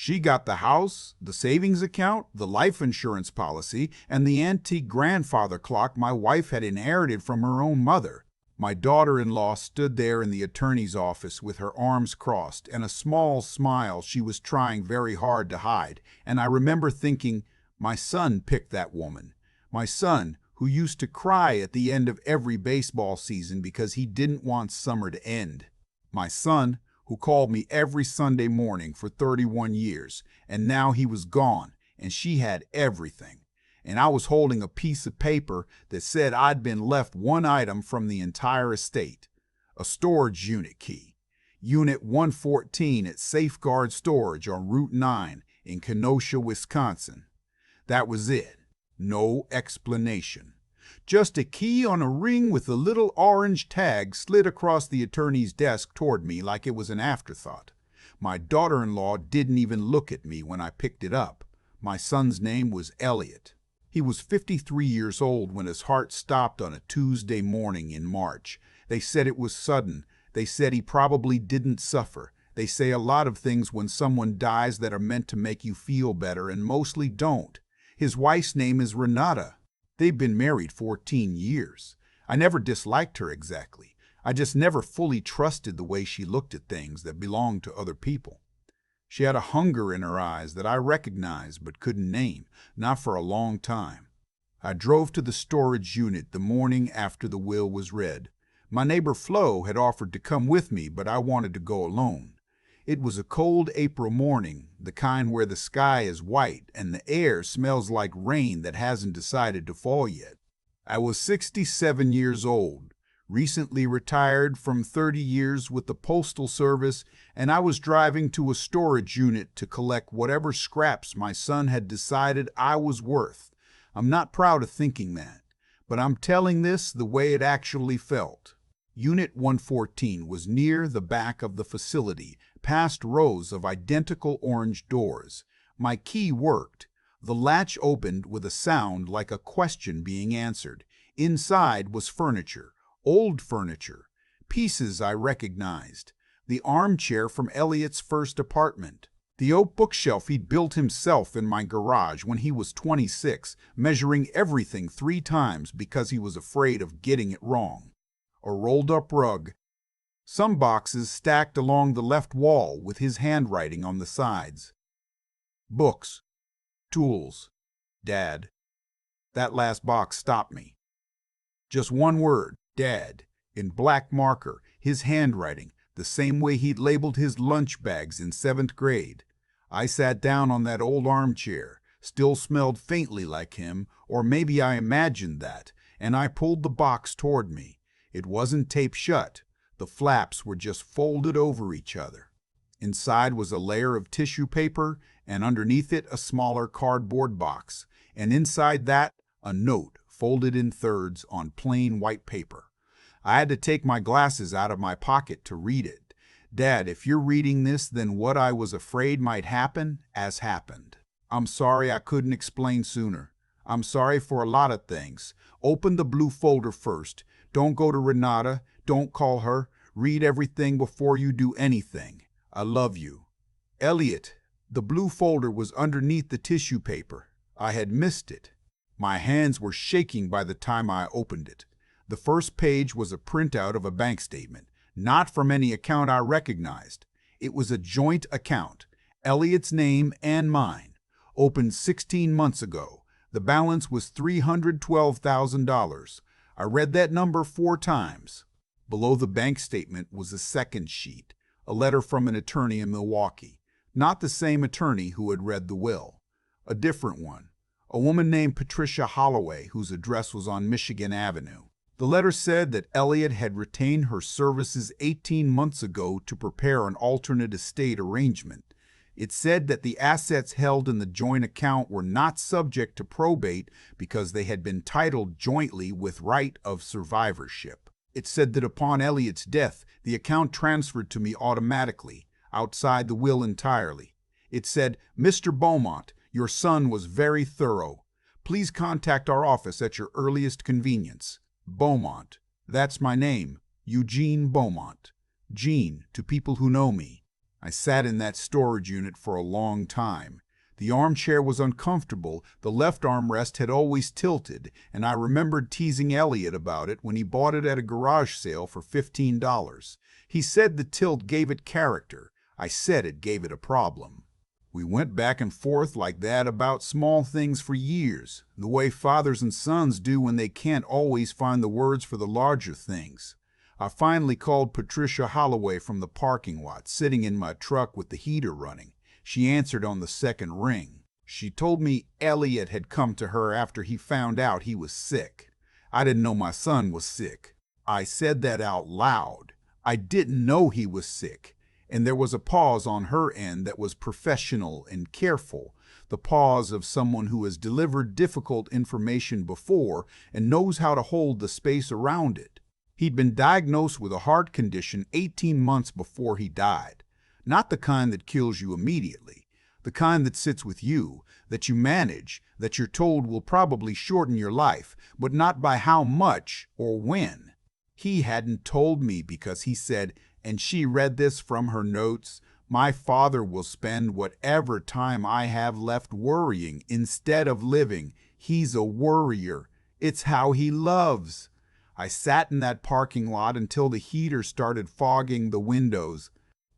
She got the house, the savings account, the life insurance policy, and the antique grandfather clock my wife had inherited from her own mother. My daughter-in-law stood there in the attorney's office with her arms crossed and a small smile she was trying very hard to hide, and I remember thinking, my son picked that woman. My son, who used to cry at the end of every baseball season because he didn't want summer to end. My son, who called me every Sunday morning for 31 years, and now he was gone, and she had everything. And I was holding a piece of paper that said I'd been left one item from the entire estate, a storage unit key, Unit 114 at Safeguard Storage on Route 9 in Kenosha, Wisconsin. That was it. No explanation. Just a key on a ring with a little orange tag slid across the attorney's desk toward me like it was an afterthought. My daughter-in-law didn't even look at me when I picked it up. My son's name was Elliot. He was 53 years old when his heart stopped on a Tuesday morning in March. They said it was sudden. They said he probably didn't suffer. They say a lot of things when someone dies that are meant to make you feel better and mostly don't. His wife's name is Renata. They've been married 14 years. I never disliked her exactly. I just never fully trusted the way she looked at things that belonged to other people. She had a hunger in her eyes that I recognized but couldn't name, not for a long time. I drove to the storage unit the morning after the will was read. My neighbor Flo had offered to come with me, but I wanted to go alone. It was a cold April morning, the kind where the sky is white and the air smells like rain that hasn't decided to fall yet. I was 67 years old, recently retired from 30 years with the Postal Service, and I was driving to a storage unit to collect whatever scraps my son had decided I was worth. I'm not proud of thinking that, but I'm telling this the way it actually felt. Unit 114 was near the back of the facility, past rows of identical orange doors. My key worked. The latch opened with a sound like a question being answered. Inside was furniture. Old furniture, pieces I recognized, the armchair from Elliot's first apartment, the oak bookshelf he'd built himself in my garage when he was 26, measuring everything 3 times because he was afraid of getting it wrong, a rolled-up rug, some boxes stacked along the left wall with his handwriting on the sides, books, tools, Dad. That last box stopped me. Just one word. Dad, in black marker, his handwriting, the same way he'd labeled his lunch bags in 7th grade. I sat down on that old armchair, still smelled faintly like him, or maybe I imagined that, and I pulled the box toward me. It wasn't taped shut. The flaps were just folded over each other. Inside was a layer of tissue paper, and underneath it a smaller cardboard box, and inside that a note folded in thirds on plain white paper. I had to take my glasses out of my pocket to read it. Dad, if you're reading this, then what I was afraid might happen has happened. I'm sorry I couldn't explain sooner. I'm sorry for a lot of things. Open the blue folder first. Don't go to Renata. Don't call her. Read everything before you do anything. I love you. Elliot, the blue folder was underneath the tissue paper. I had missed it. My hands were shaking by the time I opened it. The first page was a printout of a bank statement, not from any account I recognized. It was a joint account, Elliot's name and mine, opened 16 months ago. The balance was $312,000. I read that number 4 times. Below the bank statement was a second sheet, a letter from an attorney in Milwaukee, not the same attorney who had read the will, a different one, a woman named Patricia Holloway, whose address was on Michigan Avenue. The letter said that Elliot had retained her services 18 months ago to prepare an alternate estate arrangement. It said that the assets held in the joint account were not subject to probate because they had been titled jointly with right of survivorship. It said that upon Elliot's death, the account transferred to me automatically, outside the will entirely. It said, "Mr. Beaumont, your son was very thorough. Please contact our office at your earliest convenience. Beaumont. That's my name, Eugene Beaumont. Gene, to people who know me. I sat in that storage unit for a long time. The armchair was uncomfortable, the left armrest had always tilted, and I remembered teasing Elliot about it when he bought it at a garage sale for $15. He said the tilt gave it character. I said it gave it a problem. We went back and forth like that about small things for years, the way fathers and sons do when they can't always find the words for the larger things. I finally called Patricia Holloway from the parking lot, sitting in my truck with the heater running. She answered on the second ring. She told me Elliot had come to her after he found out he was sick. I didn't know my son was sick. I said that out loud. I didn't know he was sick. And there was a pause on her end that was professional and careful, the pause of someone who has delivered difficult information before and knows how to hold the space around it. He'd been diagnosed with a heart condition 18 months before he died. Not the kind that kills you immediately, the kind that sits with you, that you manage, that you're told will probably shorten your life, but not by how much or when. He hadn't told me because he said, and she read this from her notes, "My father will spend whatever time I have left worrying instead of living. He's a worrier. It's how he loves." I sat in that parking lot until the heater started fogging the windows.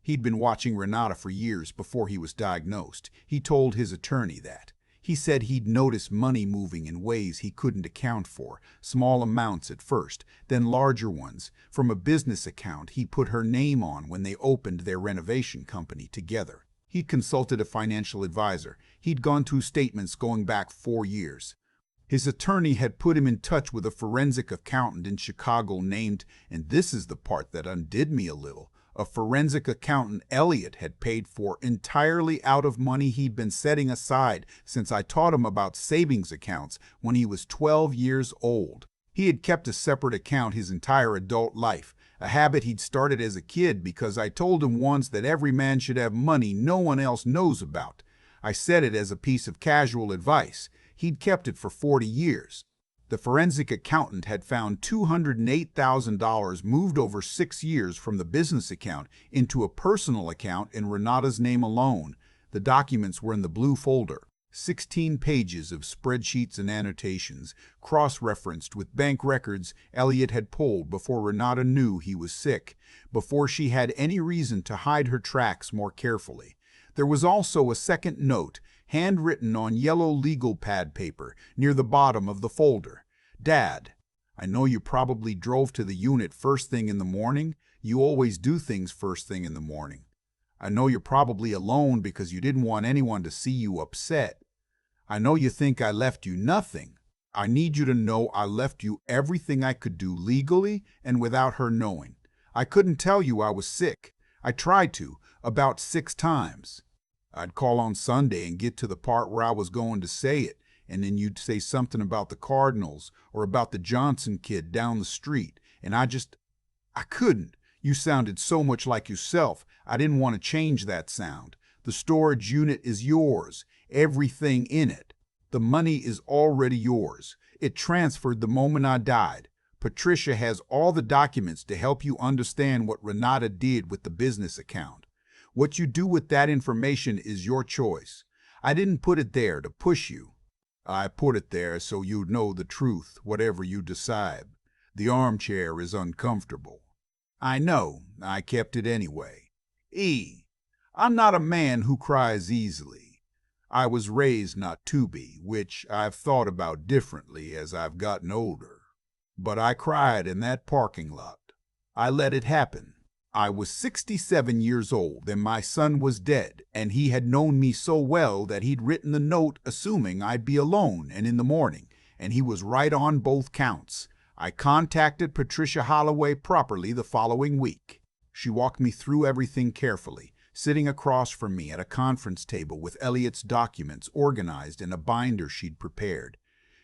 He'd been watching Renata for years before he was diagnosed. He told his attorney that. He said he'd noticed money moving in ways he couldn't account for, small amounts at first, then larger ones, from a business account he put her name on when they opened their renovation company together. He'd consulted a financial advisor. He'd gone through statements going back 4 years. His attorney had put him in touch with a forensic accountant in Chicago named, and this is the part that undid me a little, a forensic accountant Elliot had paid for entirely out of money he'd been setting aside since I taught him about savings accounts when he was 12 years old. He had kept a separate account his entire adult life, a habit he'd started as a kid because I told him once that every man should have money no one else knows about. I said it as a piece of casual advice. He'd kept it for 40 years. The forensic accountant had found $208,000 moved over 6 years from the business account into a personal account in Renata's name alone. The documents were in the blue folder. 16 pages of spreadsheets and annotations, cross-referenced with bank records Elliot had pulled before Renata knew he was sick, before she had any reason to hide her tracks more carefully. There was also a second note, handwritten on yellow legal pad paper, near the bottom of the folder. "Dad, I know you probably drove to the unit first thing in the morning. You always do things first thing in the morning. I know you're probably alone because you didn't want anyone to see you upset. I know you think I left you nothing. I need you to know I left you everything I could do legally and without her knowing. I couldn't tell you I was sick. I tried to, about 6 times. I'd call on Sunday and get to the part where I was going to say it, and then you'd say something about the Cardinals or about the Johnson kid down the street, and I couldn't. You sounded so much like yourself, I didn't want to change that sound. The storage unit is yours, everything in it. The money is already yours. It transferred the moment I died. Patricia has all the documents to help you understand what Renata did with the business account. What you do with that information is your choice. I didn't put it there to push you. I put it there so you'd know the truth, whatever you decide. The armchair is uncomfortable. I know, I kept it anyway. I'm not a man who cries easily. I was raised not to be, which I've thought about differently as I've gotten older. But I cried in that parking lot. I let it happen. I was 67 years old and my son was dead, and he had known me so well that he'd written the note assuming I'd be alone and in the morning, and he was right on both counts. I contacted Patricia Holloway properly the following week. She walked me through everything carefully, sitting across from me at a conference table with Elliot's documents organized in a binder she'd prepared.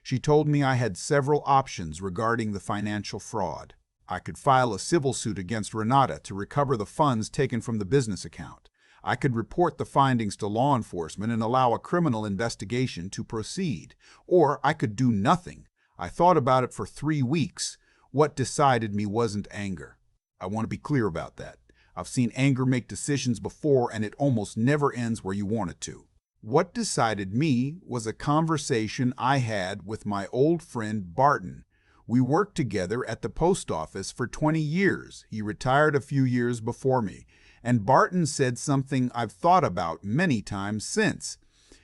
She told me I had several options regarding the financial fraud. I could file a civil suit against Renata to recover the funds taken from the business account. I could report the findings to law enforcement and allow a criminal investigation to proceed. Or I could do nothing. I thought about it for 3 weeks. What decided me wasn't anger. I want to be clear about that. I've seen anger make decisions before, and it almost never ends where you want it to. What decided me was a conversation I had with my old friend Barton. We worked together at the post office for 20 years. He retired a few years before me, and Barton said something I've thought about many times since.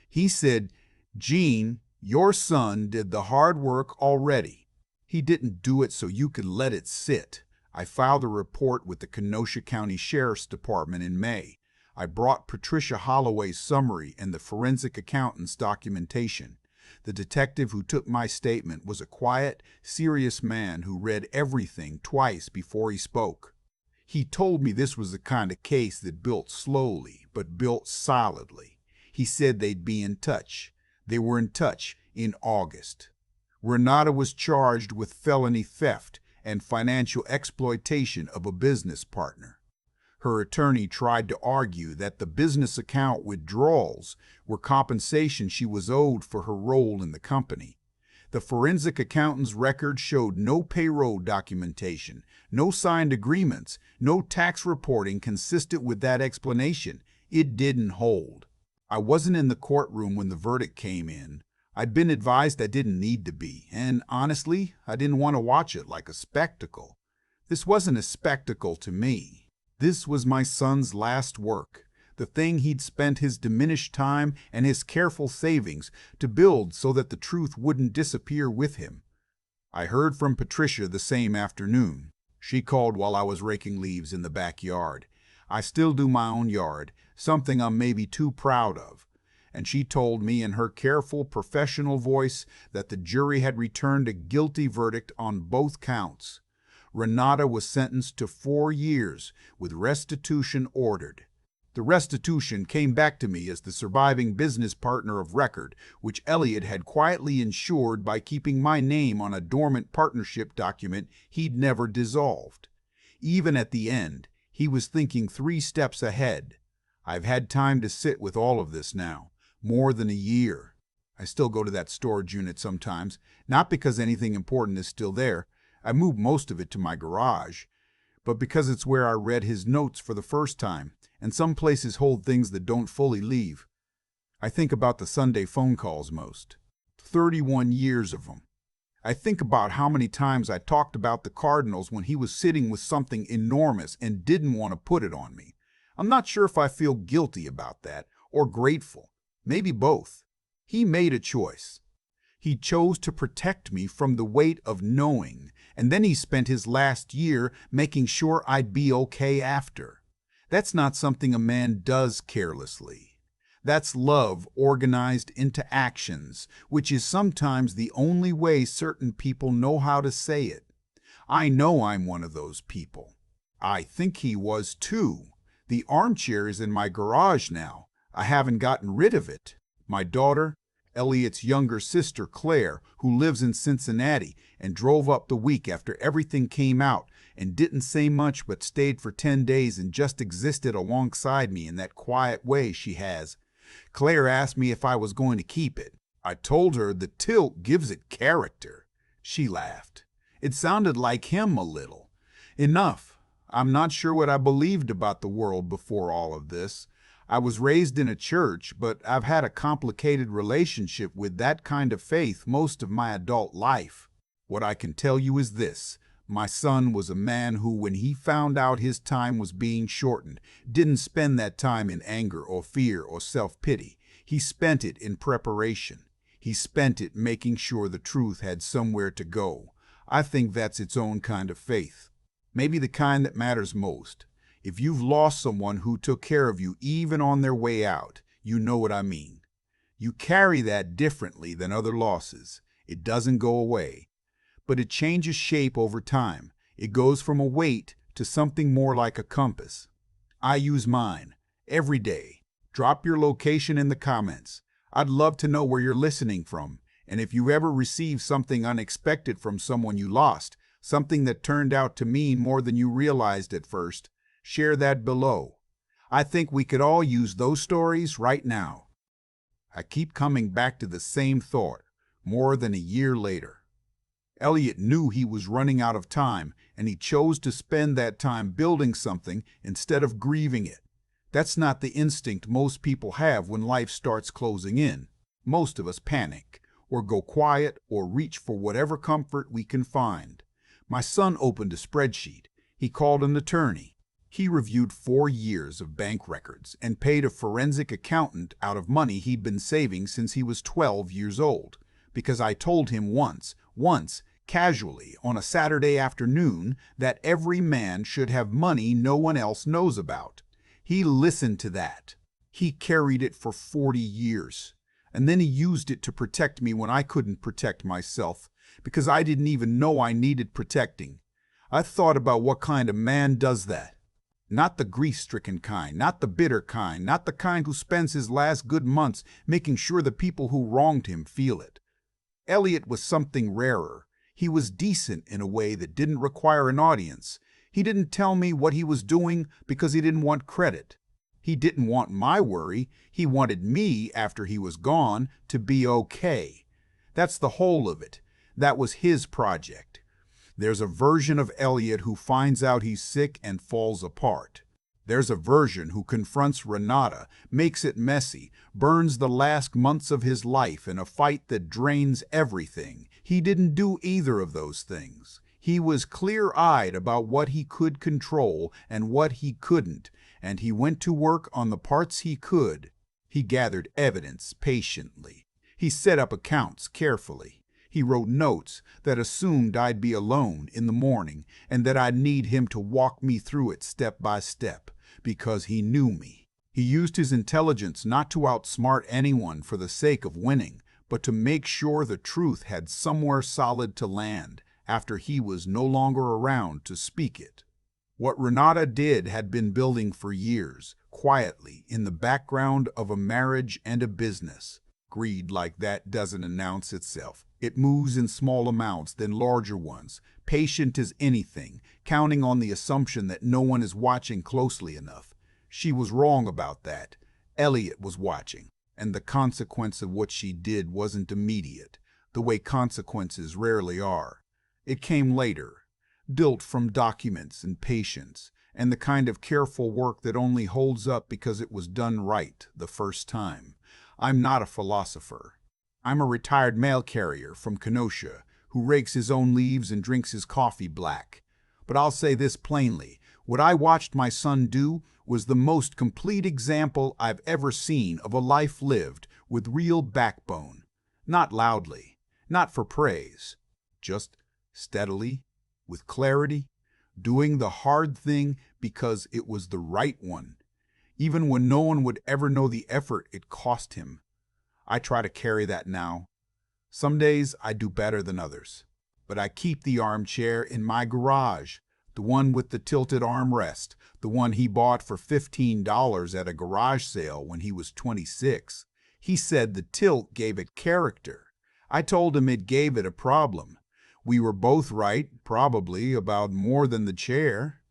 He said, "Gene, your son did the hard work already. He didn't do it so you could let it sit." I filed a report with the Kenosha County Sheriff's Department in May. I brought Patricia Holloway's summary and the forensic accountant's documentation. The detective who took my statement was a quiet, serious man who read everything twice before he spoke. He told me this was the kind of case that built slowly, but built solidly. He said they'd be in touch. They were in touch in August. Renata was charged with felony theft and financial exploitation of a business partner. Her attorney tried to argue that the business account withdrawals were compensation she was owed for her role in the company. The forensic accountant's record showed no payroll documentation, no signed agreements, no tax reporting consistent with that explanation. It didn't hold. I wasn't in the courtroom when the verdict came in. I'd been advised I didn't need to be, and honestly, I didn't want to watch it like a spectacle. This wasn't a spectacle to me. This was my son's last work, the thing he'd spent his diminished time and his careful savings to build so that the truth wouldn't disappear with him. I heard from Patricia the same afternoon. She called while I was raking leaves in the backyard. I still do my own yard, something I'm maybe too proud of. And she told me in her careful, professional voice that the jury had returned a guilty verdict on both counts. Renata was sentenced to 4 years, with restitution ordered. The restitution came back to me as the surviving business partner of record, which Elliot had quietly ensured by keeping my name on a dormant partnership document he'd never dissolved. Even at the end, he was thinking 3 steps ahead. I've had time to sit with all of this now. More than a year. I still go to that storage unit sometimes, not because anything important is still there. I moved most of it to my garage, but because it's where I read his notes for the first time, and some places hold things that don't fully leave. I think about the Sunday phone calls most. 31 years of them. I think about how many times I talked about the Cardinals when he was sitting with something enormous and didn't want to put it on me. I'm not sure if I feel guilty about that, or grateful. Maybe both. He made a choice. He chose to protect me from the weight of knowing, and then he spent his last year making sure I'd be okay after. That's not something a man does carelessly. That's love organized into actions, which is sometimes the only way certain people know how to say it. I know I'm one of those people. I think he was too. The armchair is in my garage now. I haven't gotten rid of it. My daughter, Elliot's younger sister Claire, who lives in Cincinnati and drove up the week after everything came out and didn't say much but stayed for 10 days and just existed alongside me in that quiet way she has. Claire asked me if I was going to keep it. I told her the tilt gives it character. She laughed. It sounded like him a little. Enough. I'm not sure what I believed about the world before all of this. I was raised in a church, but I've had a complicated relationship with that kind of faith most of my adult life. What I can tell you is this. My son was a man who, when he found out his time was being shortened, didn't spend that time in anger or fear or self-pity. He spent it in preparation. He spent it making sure the truth had somewhere to go. I think that's its own kind of faith. Maybe the kind that matters most. If you've lost someone who took care of you even on their way out, you know what I mean. You carry that differently than other losses. It doesn't go away, but it changes shape over time. It goes from a weight to something more like a compass. I use mine every day. Drop your location in the comments. I'd love to know where you're listening from, and if you ever receive something unexpected from someone you lost, something that turned out to mean more than you realized at first, share that below. I think we could all use those stories right now. I keep coming back to the same thought more than a year later. Elliot knew he was running out of time, and he chose to spend that time building something instead of grieving it. That's not the instinct most people have when life starts closing in. Most of us panic, or go quiet, or reach for whatever comfort we can find. My son opened a spreadsheet. He called an attorney. He reviewed 4 years of bank records and paid a forensic accountant out of money he'd been saving since he was 12 years old. Because I told him once, casually, on a Saturday afternoon, that every man should have money no one else knows about. He listened to that. He carried it for 40 years. And then he used it to protect me when I couldn't protect myself, because I didn't even know I needed protecting. I thought about what kind of man does that. Not the grief-stricken kind, not the bitter kind, not the kind who spends his last good months making sure the people who wronged him feel it. Elliot was something rarer. He was decent in a way that didn't require an audience. He didn't tell me what he was doing because he didn't want credit. He didn't want my worry. He wanted me, after he was gone, to be okay. That's the whole of it. That was his project. There's a version of Elliot who finds out he's sick and falls apart. There's a version who confronts Renata, makes it messy, burns the last months of his life in a fight that drains everything. He didn't do either of those things. He was clear-eyed about what he could control and what he couldn't, and he went to work on the parts he could. He gathered evidence patiently. He set up accounts carefully. He wrote notes that assumed I'd be alone in the morning and that I'd need him to walk me through it step by step, because he knew me. He used his intelligence not to outsmart anyone for the sake of winning, but to make sure the truth had somewhere solid to land after he was no longer around to speak it. What Renata did had been building for years, quietly, in the background of a marriage and a business. Greed like that doesn't announce itself. It moves in small amounts, then larger ones, patient as anything, counting on the assumption that no one is watching closely enough. She was wrong about that. Elliot was watching, and the consequence of what she did wasn't immediate, the way consequences rarely are. It came later, built from documents and patience, and the kind of careful work that only holds up because it was done right the first time. I'm not a philosopher. I'm a retired mail carrier from Kenosha who rakes his own leaves and drinks his coffee black. But I'll say this plainly, what I watched my son do was the most complete example I've ever seen of a life lived with real backbone. Not loudly, not for praise, just steadily, with clarity, doing the hard thing because it was the right one, even when no one would ever know the effort it cost him. I try to carry that now. Some days I do better than others, but I keep the armchair in my garage, the one with the tilted armrest, the one he bought for $15 at a garage sale when he was 26. He said the tilt gave it character. I told him it gave it a problem. We were both right, probably, about more than the chair.